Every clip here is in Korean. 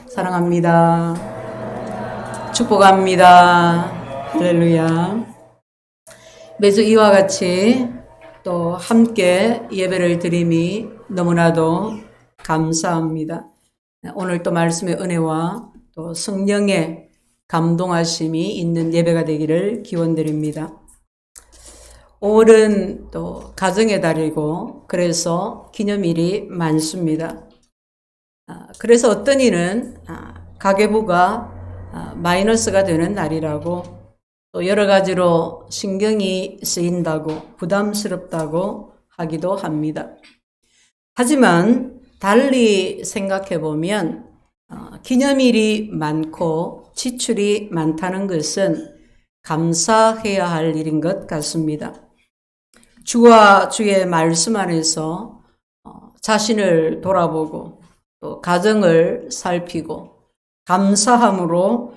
사랑합니다. 축복합니다. 할렐루야. 매주 이와 같이 또 함께 예배를 드림이 너무나도 감사합니다. 오늘 또 말씀의 은혜와 또 성령의 감동하심이 있는 예배가 되기를 기원드립니다. 5월은 또 가정의 달이고 그래서 기념일이 많습니다. 그래서 어떤 이는 가계부가 마이너스가 되는 날이라고 또 여러 가지로 신경이 쓰인다고 부담스럽다고 하기도 합니다. 하지만 달리 생각해 보면 기념일이 많고 지출이 많다는 것은 감사해야 할 일인 것 같습니다. 주와 주의 말씀 안에서 자신을 돌아보고 또 가정을 살피고 감사함으로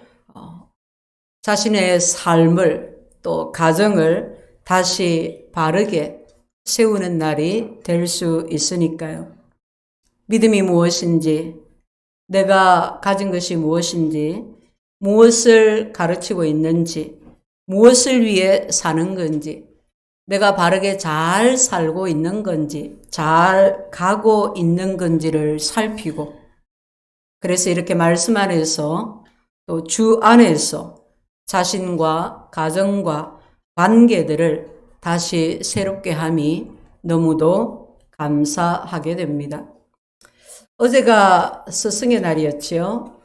자신의 삶을 또 가정을 다시 바르게 세우는 날이 될 수 있으니까요. 믿음이 무엇인지, 내가 가진 것이 무엇인지, 무엇을 가르치고 있는지, 무엇을 위해 사는 건지, 내가 바르게 잘 살고 있는 건지, 잘 가고 있는 건지를 살피고, 그래서 이렇게 말씀 안에서 또 주 안에서 자신과 가정과 관계들을 다시 새롭게 함이 너무도 감사하게 됩니다. 어제가 스승의 날이었지요.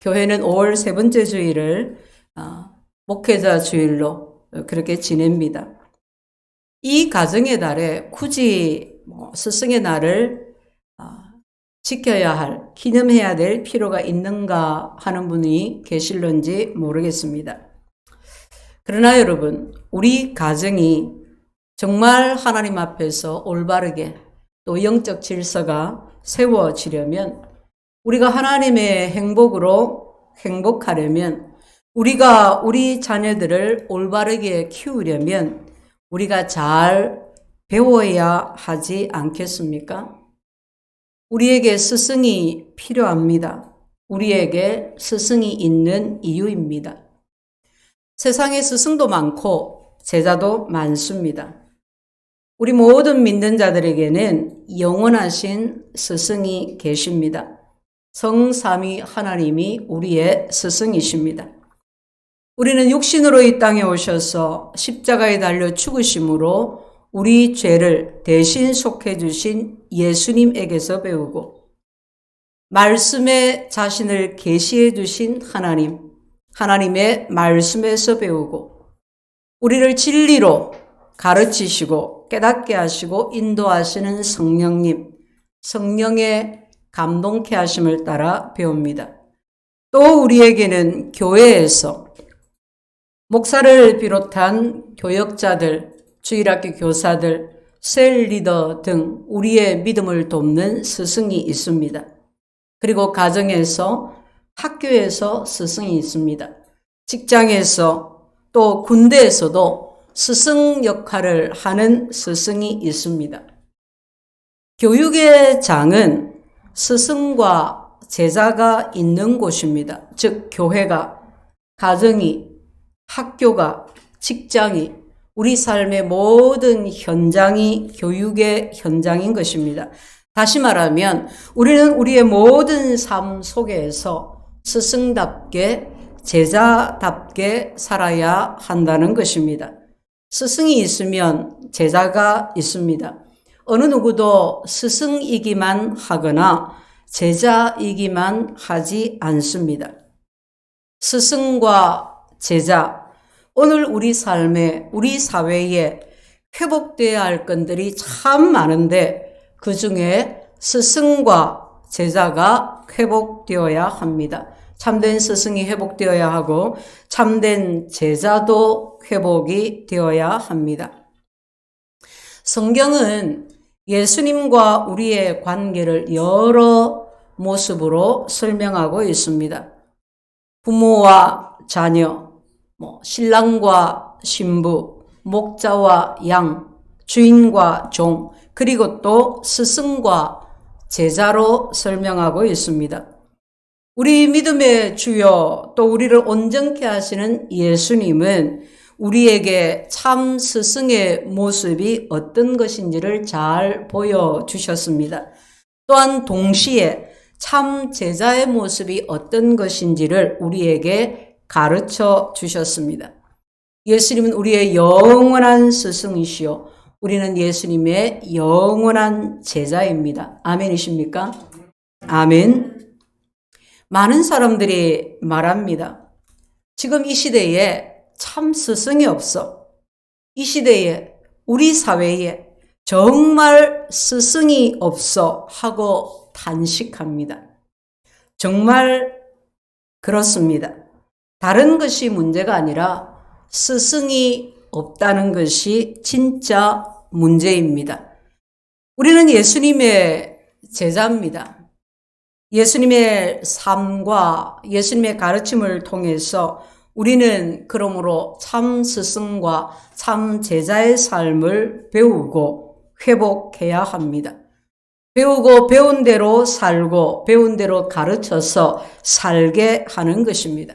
교회는 5월 세 번째 주일을 목회자 주일로 그렇게 지냅니다. 이 가정의 달에 굳이 스승의 날을 지켜야 할, 기념해야 될 필요가 있는가 하는 분이 계실런지 모르겠습니다. 그러나 여러분, 우리 가정이 정말 하나님 앞에서 올바르게 또 영적 질서가 세워지려면 우리가 하나님의 행복으로 행복하려면 우리가 우리 자녀들을 올바르게 키우려면 우리가 잘 배워야 하지 않겠습니까? 우리에게 스승이 필요합니다. 우리에게 스승이 있는 이유입니다. 세상에 스승도 많고 제자도 많습니다. 우리 모든 믿는 자들에게는 영원하신 스승이 계십니다. 성삼위 하나님이 우리의 스승이십니다. 우리는 육신으로 이 땅에 오셔서 십자가에 달려 죽으심으로 우리 죄를 대신 속해 주신 예수님에게서 배우고 말씀에 자신을 계시해 주신 하나님의 말씀에서 배우고 우리를 진리로 가르치시고 깨닫게 하시고 인도하시는 성령의 감동케 하심을 따라 배웁니다. 또 우리에게는 교회에서 목사를 비롯한 교역자들, 주일학교 교사들, 셀 리더 등 우리의 믿음을 돕는 스승이 있습니다. 그리고 가정에서, 학교에서 스승이 있습니다. 직장에서 또 군대에서도 스승 역할을 하는 스승이 있습니다. 교육의 장은 스승과 제자가 있는 곳입니다. 즉 교회가, 가정이, 학교가, 직장이, 우리 삶의 모든 현장이 교육의 현장인 것입니다. 다시 말하면 우리는 우리의 모든 삶 속에서 스승답게 제자답게 살아야 한다는 것입니다. 스승이 있으면 제자가 있습니다. 어느 누구도 스승이기만 하거나 제자이기만 하지 않습니다. 스승과 제자, 오늘 우리 삶에, 우리 사회에 회복되어야 할 건들이 참 많은데 그 중에 스승과 제자가 회복되어야 합니다. 참된 스승이 회복되어야 하고 참된 제자도 회복이 되어야 합니다. 성경은 예수님과 우리의 관계를 여러 모습으로 설명하고 있습니다. 부모와 자녀, 신랑과 신부, 목자와 양, 주인과 종, 그리고 또 스승과 제자로 설명하고 있습니다. 우리 믿음의 주요 또 우리를 온전케 하시는 예수님은 우리에게 참 스승의 모습이 어떤 것인지를 잘 보여주셨습니다. 또한 동시에 참 제자의 모습이 어떤 것인지를 우리에게 가르쳐 주셨습니다. 예수님은 우리의 영원한 스승이시요 우리는 예수님의 영원한 제자입니다. 아멘이십니까? 아멘. 많은 사람들이 말합니다. 지금 이 시대에 참 스승이 없어. 이 시대에 우리 사회에 정말 스승이 없어 하고 단식합니다. 정말 그렇습니다. 다른 것이 문제가 아니라 스승이 없다는 것이 진짜 문제입니다. 우리는 예수님의 제자입니다. 예수님의 삶과 예수님의 가르침을 통해서 우리는 그러므로 참 스승과 참 제자의 삶을 배우고 회복해야 합니다. 배우고 배운 대로 살고 배운 대로 가르쳐서 살게 하는 것입니다.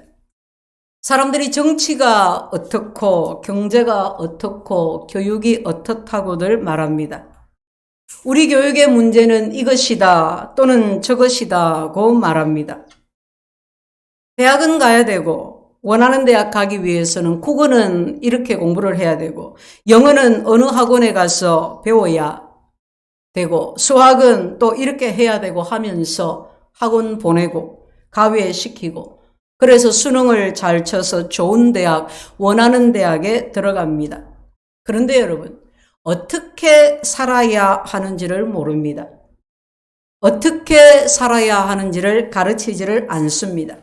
사람들이 정치가 어떻고 경제가 어떻고 교육이 어떻다고들 말합니다. 우리 교육의 문제는 이것이다 또는 저것이다고 말합니다. 대학은 가야 되고 원하는 대학 가기 위해서는 국어는 이렇게 공부를 해야 되고 영어는 어느 학원에 가서 배워야 되고 수학은 또 이렇게 해야 되고 하면서 학원 보내고 가외시키고 그래서 수능을 잘 쳐서 좋은 대학, 원하는 대학에 들어갑니다. 그런데 여러분, 어떻게 살아야 하는지를 모릅니다. 어떻게 살아야 하는지를 가르치지를 않습니다.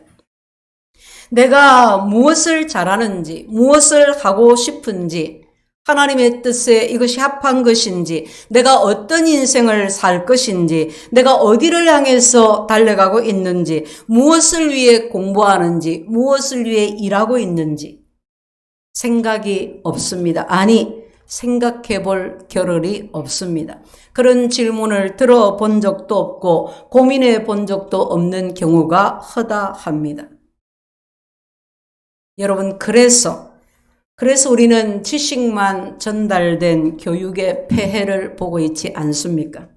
내가 무엇을 잘하는지, 무엇을 하고 싶은지, 하나님의 뜻에 이것이 합한 것인지, 내가 어떤 인생을 살 것인지, 내가 어디를 향해서 달려가고 있는지, 무엇을 위해 공부하는지, 무엇을 위해 일하고 있는지 생각이 없습니다. 아니, 생각해 볼 겨를이 없습니다. 그런 질문을 들어본 적도 없고 고민해 본 적도 없는 경우가 허다합니다. 여러분, 그래서 우리는 지식만 전달된 교육의 폐해를 보고 있지 않습니까?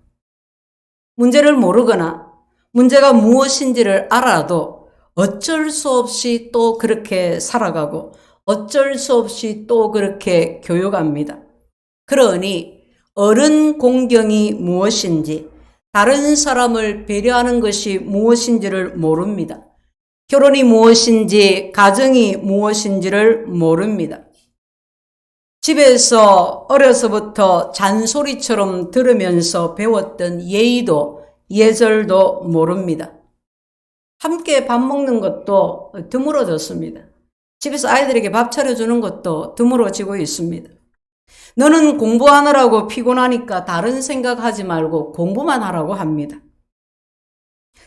문제를 모르거나 문제가 무엇인지를 알아도 어쩔 수 없이 또 그렇게 살아가고 어쩔 수 없이 또 그렇게 교육합니다. 그러니 어른 공경이 무엇인지 다른 사람을 배려하는 것이 무엇인지를 모릅니다. 결혼이 무엇인지 가정이 무엇인지를 모릅니다. 집에서 어려서부터 잔소리처럼 들으면서 배웠던 예의도 예절도 모릅니다. 함께 밥 먹는 것도 드물어졌습니다. 집에서 아이들에게 밥 차려주는 것도 드물어지고 있습니다. 너는 공부하느라고 피곤하니까 다른 생각하지 말고 공부만 하라고 합니다.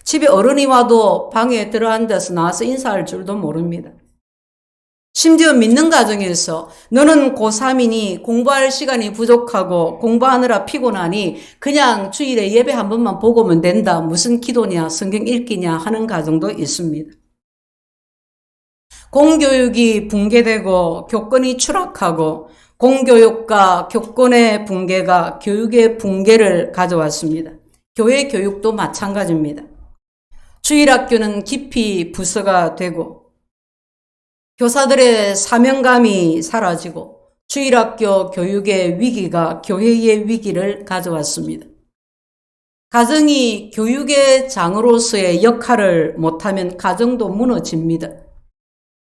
집에 어른이 와도 방에 들어앉아서 나와서 인사할 줄도 모릅니다. 심지어 믿는 가정에서 너는 고3이니 공부할 시간이 부족하고 공부하느라 피곤하니 그냥 주일에 예배 한 번만 보고 오면 된다. 무슨 기도냐, 성경 읽기냐 하는 가정도 있습니다. 공교육이 붕괴되고 교권이 추락하고 공교육과 교권의 붕괴가 교육의 붕괴를 가져왔습니다. 교회 교육도 마찬가지입니다. 주일학교는 깊이 부서가 되고 교사들의 사명감이 사라지고 주일학교 교육의 위기가 교회의 위기를 가져왔습니다. 가정이 교육의 장으로서의 역할을 못하면 가정도 무너집니다.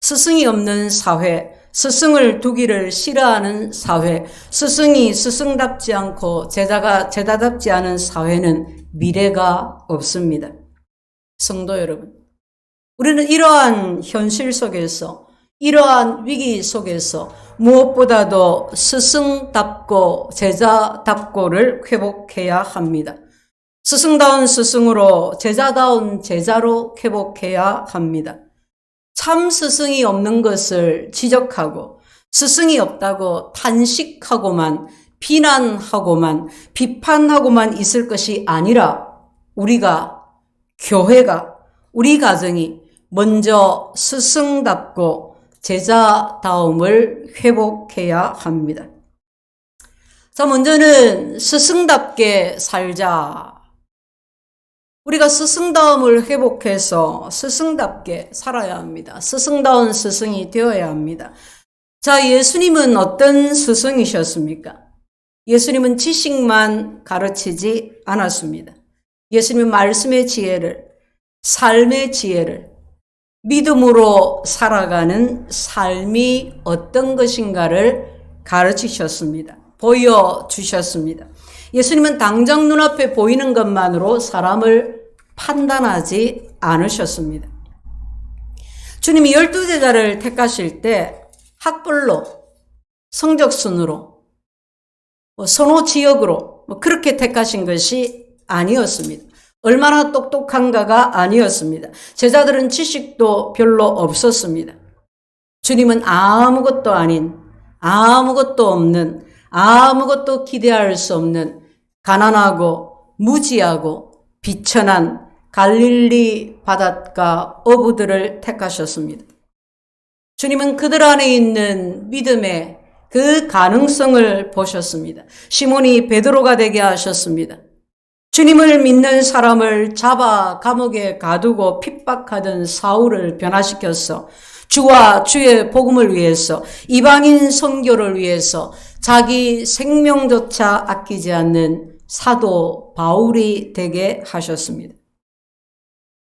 스승이 없는 사회, 스승을 두기를 싫어하는 사회, 스승이 스승답지 않고 제자가 제자답지 않은 사회는 미래가 없습니다. 성도 여러분, 우리는 이러한 현실 속에서 이러한 위기 속에서 무엇보다도 스승답고 제자답고를 회복해야 합니다. 스승다운 스승으로 제자다운 제자로 회복해야 합니다. 참 스승이 없는 것을 지적하고 스승이 없다고 탄식하고만 비난하고만 비판하고만 있을 것이 아니라 우리가 교회가 우리 가정이 먼저 스승답고 제자다움을 회복해야 합니다. 자, 먼저는 스승답게 살자. 우리가 스승다움을 회복해서 스승답게 살아야 합니다. 스승다운 스승이 되어야 합니다. 자, 예수님은 어떤 스승이셨습니까? 예수님은 지식만 가르치지 않았습니다. 예수님은 말씀의 지혜를, 삶의 지혜를, 믿음으로 살아가는 삶이 어떤 것인가를 가르치셨습니다. 보여주셨습니다. 예수님은 당장 눈앞에 보이는 것만으로 사람을 판단하지 않으셨습니다. 주님이 12제자를 택하실 때 학벌로, 성적순으로, 선호 지역으로 그렇게 택하신 것이 아니었습니다. 얼마나 똑똑한가가 아니었습니다. 제자들은 지식도 별로 없었습니다. 주님은 아무것도 아닌, 아무것도 없는, 아무것도 기대할 수 없는 가난하고 무지하고 비천한 갈릴리 바닷가 어부들을 택하셨습니다. 주님은 그들 안에 있는 믿음의 그 가능성을 보셨습니다. 시몬이 베드로가 되게 하셨습니다. 주님을 믿는 사람을 잡아 감옥에 가두고 핍박하던 사울을 변화시켜서 주와 주의 복음을 위해서, 이방인 선교를 위해서 자기 생명조차 아끼지 않는 사도 바울이 되게 하셨습니다.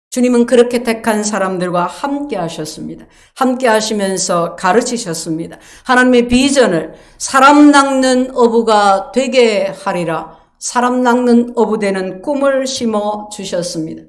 주님은 그렇게 택한 사람들과 함께 하셨습니다. 함께 하시면서 가르치셨습니다. 하나님의 비전을 사람 낚는 어부가 되게 하리라, 사람 낚는 어부되는 꿈을 심어 주셨습니다.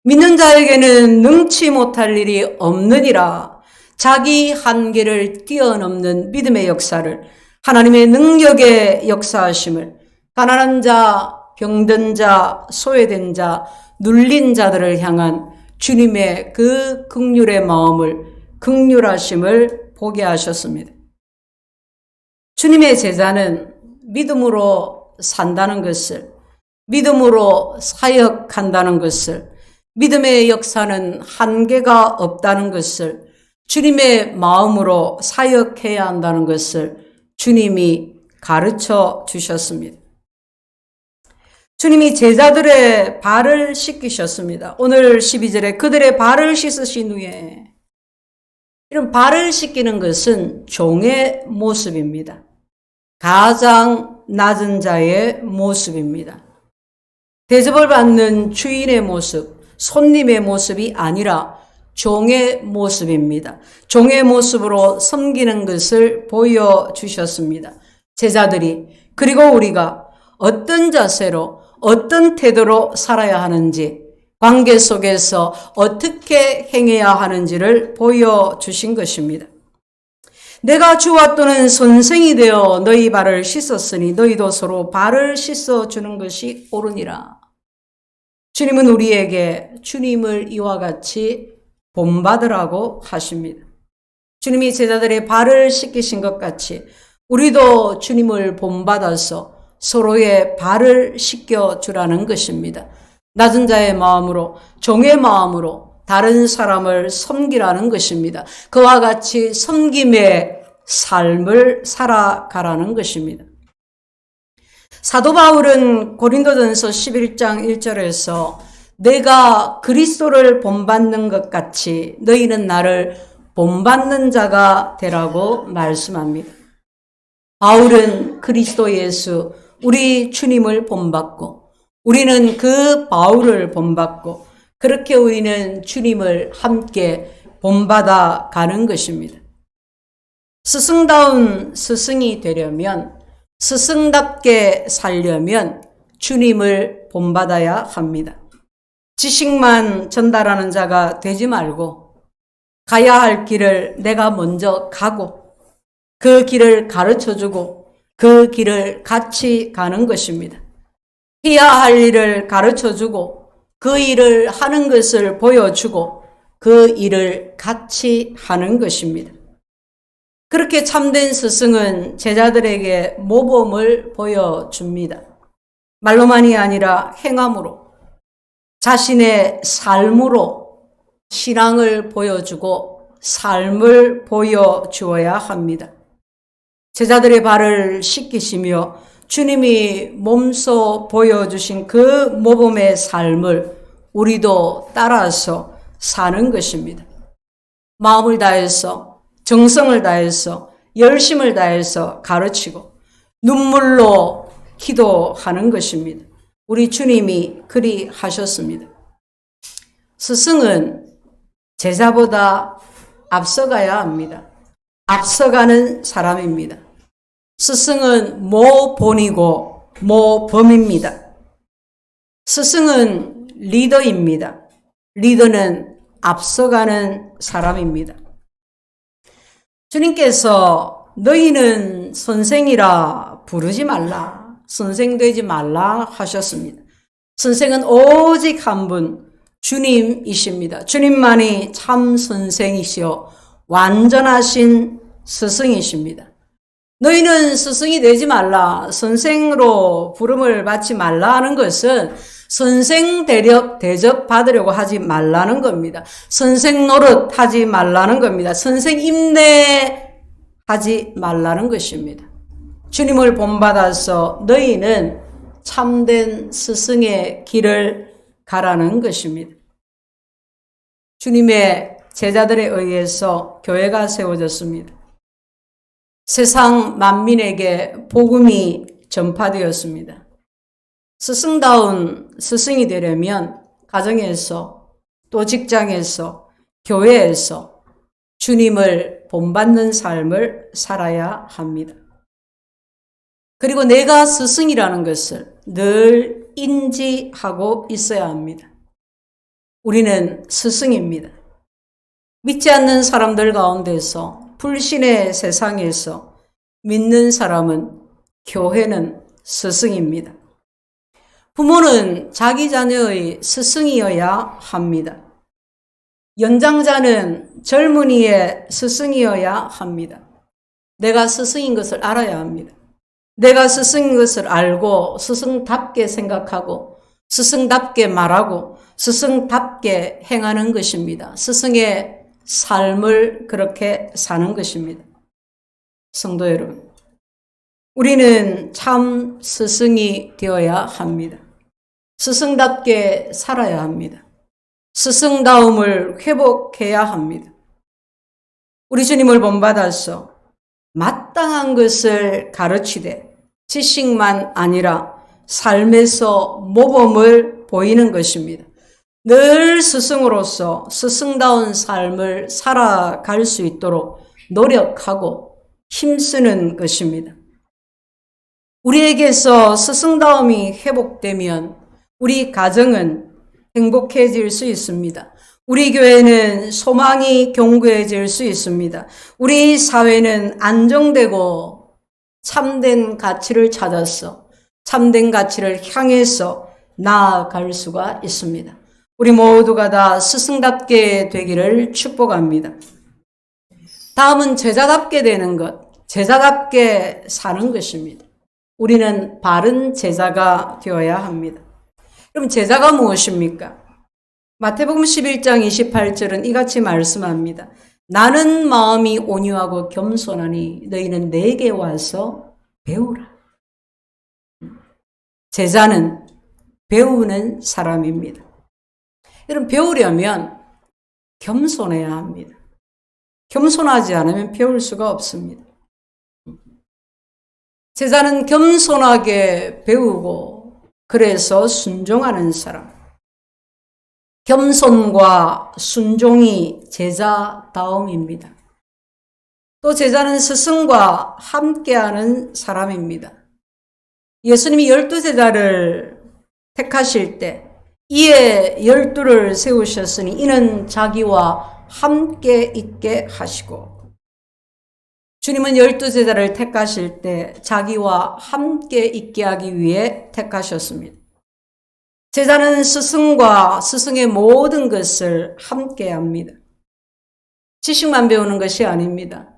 믿는 자에게는 능치 못할 일이 없느니라, 자기 한계를 뛰어넘는 믿음의 역사를, 하나님의 능력의 역사하심을, 가난한 자, 병든 자, 소외된 자, 눌린 자들을 향한 주님의 그 긍휼의 마음을, 긍휼하심을 보게 하셨습니다. 주님의 제자는 믿음으로 산다는 것을, 믿음으로 사역한다는 것을, 믿음의 역사는 한계가 없다는 것을, 주님의 마음으로 사역해야 한다는 것을 주님이 가르쳐 주셨습니다. 주님이 제자들의 발을 씻기셨습니다. 오늘 12절에 그들의 발을 씻으신 후에, 이런 발을 씻기는 것은 종의 모습입니다. 가장 낮은 자의 모습입니다. 대접을 받는 주인의 모습, 손님의 모습이 아니라 종의 모습입니다. 종의 모습으로 섬기는 것을 보여주셨습니다. 제자들이, 그리고 우리가 어떤 자세로, 어떤 태도로 살아야 하는지, 관계 속에서 어떻게 행해야 하는지를 보여주신 것입니다. 내가 주와 또는 선생이 되어 너희 발을 씻었으니 너희도 서로 발을 씻어주는 것이 옳으니라. 주님은 우리에게 주님을 이와 같이 본받으라고 하십니다. 주님이 제자들의 발을 씻기신 것 같이 우리도 주님을 본받아서 서로의 발을 씻겨주라는 것입니다. 낮은 자의 마음으로, 종의 마음으로 다른 사람을 섬기라는 것입니다. 그와 같이 섬김의 삶을 살아가라는 것입니다. 사도 바울은 고린도전서 11장 1절에서 내가 그리스도를 본받는 것 같이 너희는 나를 본받는 자가 되라고 말씀합니다. 바울은 그리스도 예수, 우리 주님을 본받고 우리는 그 바울을 본받고 그렇게 우리는 주님을 함께 본받아 가는 것입니다. 스승다운 스승이 되려면, 스승답게 살려면 주님을 본받아야 합니다. 지식만 전달하는 자가 되지 말고 가야 할 길을 내가 먼저 가고 그 길을 가르쳐주고 그 길을 같이 가는 것입니다. 해야 할 일을 가르쳐주고 그 일을 하는 것을 보여주고 그 일을 같이 하는 것입니다. 그렇게 참된 스승은 제자들에게 모범을 보여줍니다. 말로만이 아니라 행함으로, 자신의 삶으로 신앙을 보여주고 삶을 보여주어야 합니다. 제자들의 발을 씻기시며 주님이 몸소 보여주신 그 모범의 삶을 우리도 따라서 사는 것입니다. 마음을 다해서, 정성을 다해서, 열심을 다해서 가르치고 눈물로 기도하는 것입니다. 우리 주님이 그리 하셨습니다. 스승은 제자보다 앞서가야 합니다. 앞서가는 사람입니다. 스승은 모본이고 모범입니다. 스승은 리더입니다. 리더는 앞서가는 사람입니다. 주님께서 너희는 선생이라 부르지 말라, 선생 되지 말라 하셨습니다. 선생은 오직 한 분, 주님이십니다. 주님만이 참 선생이시오 완전하신 스승이십니다. 너희는 스승이 되지 말라, 선생으로 부름을 받지 말라 하는 것은 선생 대접 받으려고 하지 말라는 겁니다. 선생 노릇 하지 말라는 겁니다. 선생 임내 하지 말라는 것입니다. 주님을 본받아서 너희는 참된 스승의 길을 가라는 것입니다. 주님의 제자들에 의해서 교회가 세워졌습니다. 세상 만민에게 복음이 전파되었습니다. 스승다운 스승이 되려면 가정에서, 또 직장에서, 교회에서 주님을 본받는 삶을 살아야 합니다. 그리고 내가 스승이라는 것을 늘 인지하고 있어야 합니다. 우리는 스승입니다. 믿지 않는 사람들 가운데서, 불신의 세상에서 믿는 사람은, 교회는 스승입니다. 부모는 자기 자녀의 스승이어야 합니다. 연장자는 젊은이의 스승이어야 합니다. 내가 스승인 것을 알아야 합니다. 내가 스승인 것을 알고 스승답게 생각하고 스승답게 말하고 스승답게 행하는 것입니다. 스승의 삶을 그렇게 사는 것입니다. 성도 여러분, 우리는 참 스승이 되어야 합니다. 스승답게 살아야 합니다. 스승다움을 회복해야 합니다. 우리 주님을 본받아서 마땅한 것을 가르치되 지식만 아니라 삶에서 모범을 보이는 것입니다. 늘 스승으로서 스승다운 삶을 살아갈 수 있도록 노력하고 힘쓰는 것입니다. 우리에게서 스승다움이 회복되면 우리 가정은 행복해질 수 있습니다. 우리 교회는 소망이 견고해질 수 있습니다. 우리 사회는 안정되고 참된 가치를 찾아서 참된 가치를 향해서 나아갈 수가 있습니다. 우리 모두가 다 스승답게 되기를 축복합니다. 다음은 제자답게 되는 것, 제자답게 사는 것입니다. 우리는 바른 제자가 되어야 합니다. 그럼 제자가 무엇입니까? 마태복음 11장 28절은 이같이 말씀합니다. 나는 마음이 온유하고 겸손하니 너희는 내게 와서 배우라. 제자는 배우는 사람입니다. 여러분, 배우려면 겸손해야 합니다. 겸손하지 않으면 배울 수가 없습니다. 제자는 겸손하게 배우고 그래서 순종하는 사람. 겸손과 순종이 제자다움입니다. 또 제자는 스승과 함께하는 사람입니다. 예수님이 12제자를 택하실 때 이에 12를 세우셨으니 이는 자기와 함께 있게 하시고, 주님은 12제자를 택하실 때 자기와 함께 있게 하기 위해 택하셨습니다. 제자는 스승과 스승의 모든 것을 함께 합니다. 지식만 배우는 것이 아닙니다.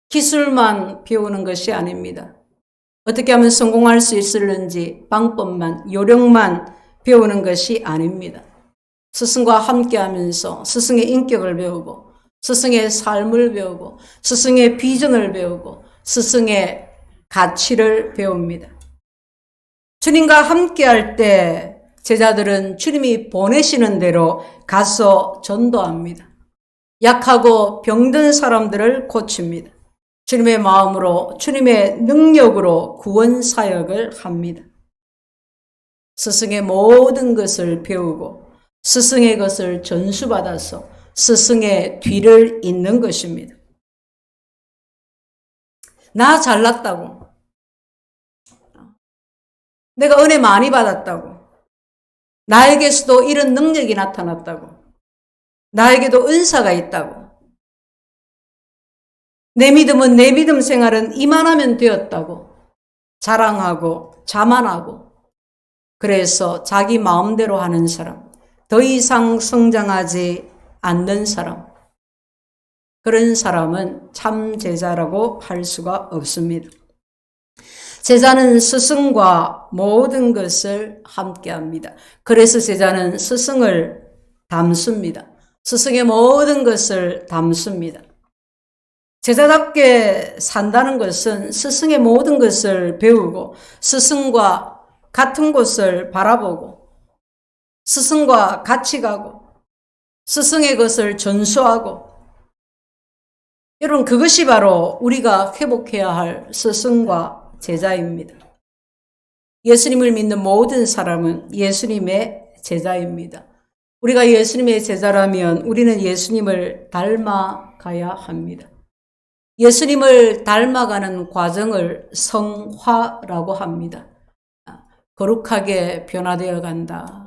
기술만 배우는 것이 아닙니다. 어떻게 하면 성공할 수 있을는지 방법만, 요령만 배우는 것이 아닙니다. 스승과 함께 하면서 스승의 인격을 배우고 스승의 삶을 배우고 스승의 비전을 배우고 스승의 가치를 배웁니다. 주님과 함께 할 때 제자들은 주님이 보내시는 대로 가서 전도합니다. 약하고 병든 사람들을 고칩니다. 주님의 마음으로 주님의 능력으로 구원 사역을 합니다. 스승의 모든 것을 배우고 스승의 것을 전수받아서 스승의 뒤를 잇는 것입니다. 나 잘났다고, 내가 은혜 많이 받았다고, 나에게서도 이런 능력이 나타났다고, 나에게도 은사가 있다고, 내 믿음은 내 믿음 생활은 이만하면 되었다고 자랑하고 자만하고, 그래서 자기 마음대로 하는 사람, 더 이상 성장하지 않는 사람, 그런 사람은 참 제자라고 할 수가 없습니다. 제자는 스승과 모든 것을 함께합니다. 그래서 제자는 스승을 닮습니다. 스승의 모든 것을 닮습니다. 제자답게 산다는 것은 스승의 모든 것을 배우고 스승과 같은 곳을 바라보고 스승과 같이 가고 스승의 것을 전수하고, 여러분, 그것이 바로 우리가 회복해야 할 스승과 제자입니다. 예수님을 믿는 모든 사람은 예수님의 제자입니다. 우리가 예수님의 제자라면 우리는 예수님을 닮아가야 합니다. 예수님을 닮아가는 과정을 성화라고 합니다. 거룩하게 변화되어 간다.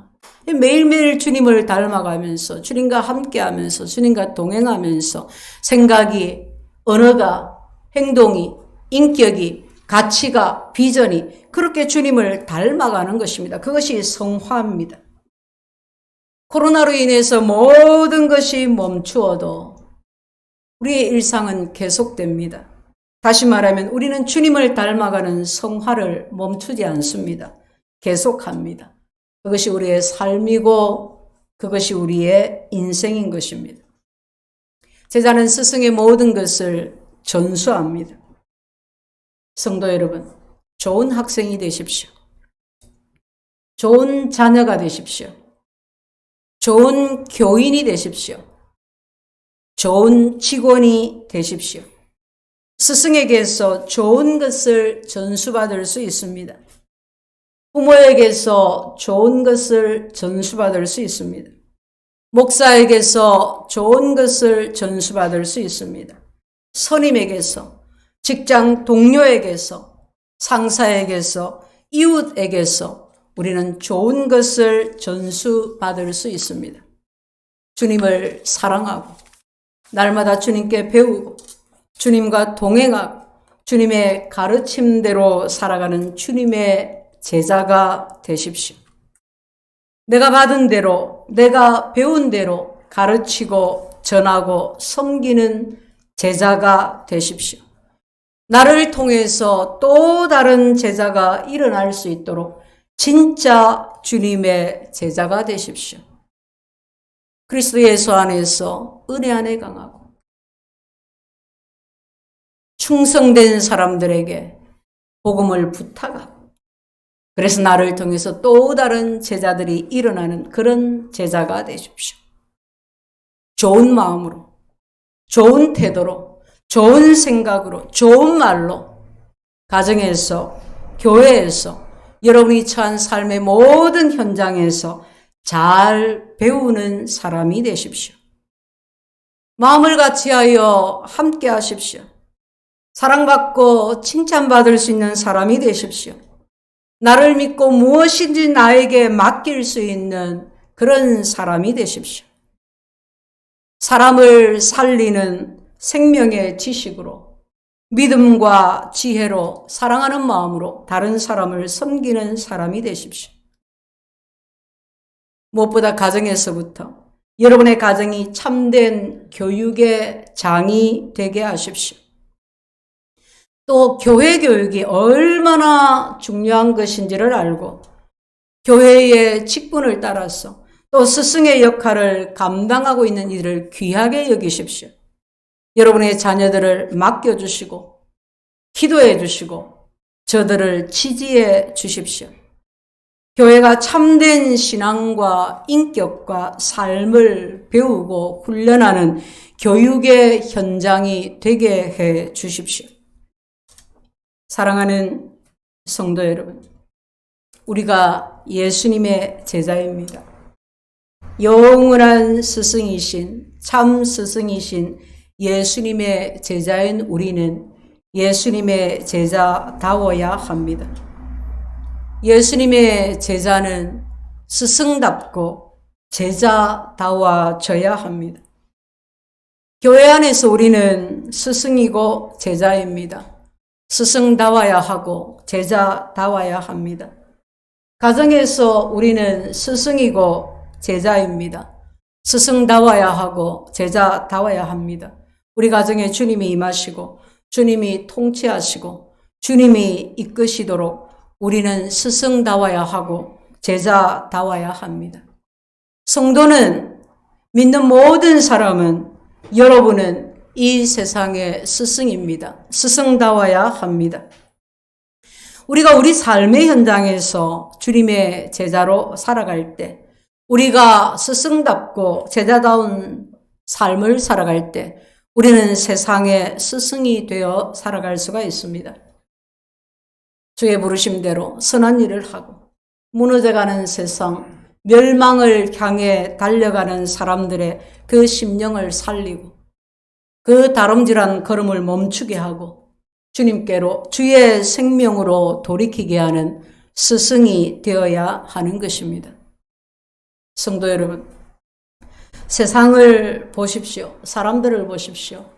매일매일 주님을 닮아가면서 주님과 함께하면서 주님과 동행하면서 생각이, 언어가, 행동이, 인격이, 가치가, 비전이 그렇게 주님을 닮아가는 것입니다. 그것이 성화입니다. 코로나로 인해서 모든 것이 멈추어도 우리의 일상은 계속됩니다. 다시 말하면 우리는 주님을 닮아가는 성화를 멈추지 않습니다. 계속합니다. 그것이 우리의 삶이고 그것이 우리의 인생인 것입니다. 제자는 스승의 모든 것을 전수합니다. 성도 여러분, 좋은 학생이 되십시오. 좋은 자녀가 되십시오. 좋은 교인이 되십시오. 좋은 직원이 되십시오. 스승에게서 좋은 것을 전수받을 수 있습니다. 부모에게서 좋은 것을 전수받을 수 있습니다. 목사에게서 좋은 것을 전수받을 수 있습니다. 선임에게서, 직장 동료에게서, 상사에게서, 이웃에게서 우리는 좋은 것을 전수받을 수 있습니다. 주님을 사랑하고 날마다 주님께 배우고 주님과 동행하고 주님의 가르침대로 살아가는 주님의 제자가 되십시오. 내가 받은 대로, 내가 배운 대로 가르치고 전하고 섬기는 제자가 되십시오. 나를 통해서 또 다른 제자가 일어날 수 있도록 진짜 주님의 제자가 되십시오. 그리스도 예수 안에서 은혜 안에 강하고 충성된 사람들에게 복음을 부탁하고, 그래서 나를 통해서 또 다른 제자들이 일어나는 그런 제자가 되십시오. 좋은 마음으로, 좋은 태도로, 좋은 생각으로, 좋은 말로 가정에서, 교회에서, 여러분이 처한 삶의 모든 현장에서 잘 배우는 사람이 되십시오. 마음을 같이하여 함께 하십시오. 사랑받고 칭찬받을 수 있는 사람이 되십시오. 나를 믿고 무엇인지 나에게 맡길 수 있는 그런 사람이 되십시오. 사람을 살리는 생명의 지식으로, 믿음과 지혜로, 사랑하는 마음으로 다른 사람을 섬기는 사람이 되십시오. 무엇보다 가정에서부터 여러분의 가정이 참된 교육의 장이 되게 하십시오. 또 교회 교육이 얼마나 중요한 것인지를 알고 교회의 직분을 따라서 또 스승의 역할을 감당하고 있는 이들을 귀하게 여기십시오. 여러분의 자녀들을 맡겨주시고 기도해 주시고 저들을 지지해 주십시오. 교회가 참된 신앙과 인격과 삶을 배우고 훈련하는 교육의 현장이 되게 해 주십시오. 사랑하는 성도 여러분, 우리가 예수님의 제자입니다. 영원한 스승이신, 참 스승이신 예수님의 제자인 우리는 예수님의 제자다워야 합니다. 예수님의 제자는 스승답고 제자다워져야 합니다. 교회 안에서 우리는 스승이고 제자입니다. 스승다워야 하고 제자다워야 합니다. 가정에서 우리는 스승이고 제자입니다. 스승다워야 하고 제자다워야 합니다. 우리 가정에 주님이 임하시고 주님이 통치하시고 주님이 이끄시도록 우리는 스승다워야 하고 제자다워야 합니다. 성도는, 믿는 모든 사람은, 여러분은 이 세상의 스승입니다. 스승다워야 합니다. 우리가 우리 삶의 현장에서 주님의 제자로 살아갈 때, 우리가 스승답고 제자다운 삶을 살아갈 때 우리는 세상의 스승이 되어 살아갈 수가 있습니다. 주의 부르심대로 선한 일을 하고 무너져가는 세상, 멸망을 향해 달려가는 사람들의 그 심령을 살리고 그 다름질한 걸음을 멈추게 하고 주님께로 주의 생명으로 돌이키게 하는 스승이 되어야 하는 것입니다. 성도 여러분, 세상을 보십시오. 사람들을 보십시오.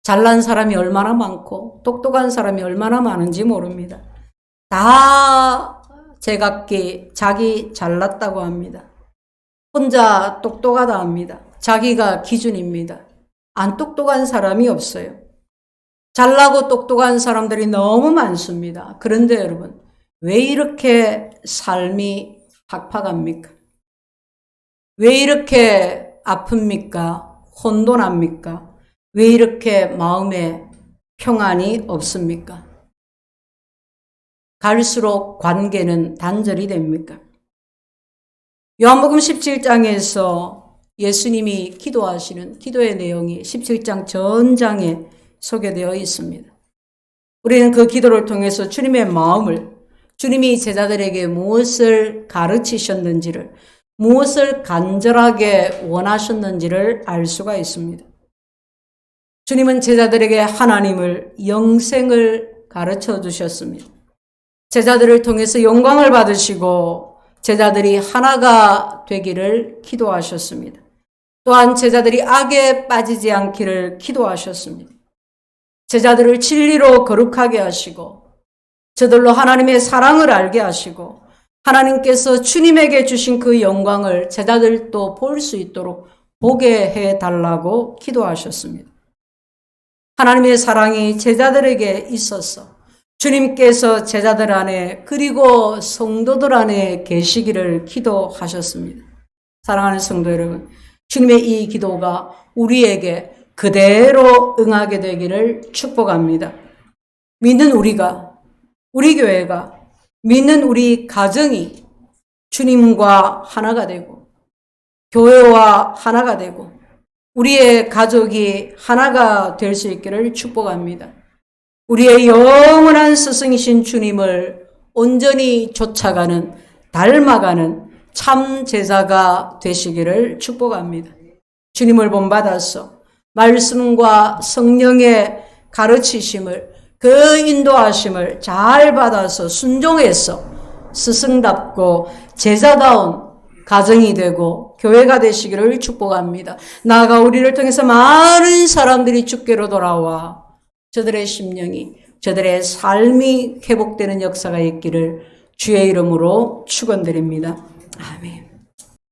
잘난 사람이 얼마나 많고 똑똑한 사람이 얼마나 많은지 모릅니다. 다 제각기 자기 잘났다고 합니다. 혼자 똑똑하다 합니다. 자기가 기준입니다. 안 똑똑한 사람이 없어요. 잘나고 똑똑한 사람들이 너무 많습니다. 그런데 여러분, 왜 이렇게 삶이 팍팍합니까? 왜 이렇게 아픕니까? 혼돈합니까? 왜 이렇게 마음에 평안이 없습니까? 갈수록 관계는 단절이 됩니까? 요한복음 17장에서 예수님이 기도하시는 기도의 내용이 17장 전장에 소개되어 있습니다. 우리는 그 기도를 통해서 주님의 마음을, 주님이 제자들에게 무엇을 가르치셨는지를, 무엇을 간절하게 원하셨는지를 알 수가 있습니다. 주님은 제자들에게 하나님을, 영생을 가르쳐 주셨습니다. 제자들을 통해서 영광을 받으시고 제자들이 하나가 되기를 기도하셨습니다. 또한 제자들이 악에 빠지지 않기를 기도하셨습니다. 제자들을 진리로 거룩하게 하시고 저들로 하나님의 사랑을 알게 하시고 하나님께서 주님에게 주신 그 영광을 제자들도 볼 수 있도록 보게 해달라고 기도하셨습니다. 하나님의 사랑이 제자들에게 있어서 주님께서 제자들 안에 그리고 성도들 안에 계시기를 기도하셨습니다. 사랑하는 성도 여러분, 주님의 이 기도가 우리에게 그대로 응하게 되기를 축복합니다. 믿는 우리가, 우리 교회가, 믿는 우리 가정이 주님과 하나가 되고 교회와 하나가 되고 우리의 가족이 하나가 될 수 있기를 축복합니다. 우리의 영원한 스승이신 주님을 온전히 쫓아가는, 닮아가는 참 제자가 되시기를 축복합니다. 주님을 본받아서 말씀과 성령의 가르치심을, 그 인도하심을 잘 받아서 순종해서 스승답고 제자다운 가정이 되고 교회가 되시기를 축복합니다. 나아가 우리를 통해서 많은 사람들이 주께로 돌아와 저들의 심령이, 저들의 삶이 회복되는 역사가 있기를 주의 이름으로 축원드립니다. 아멘.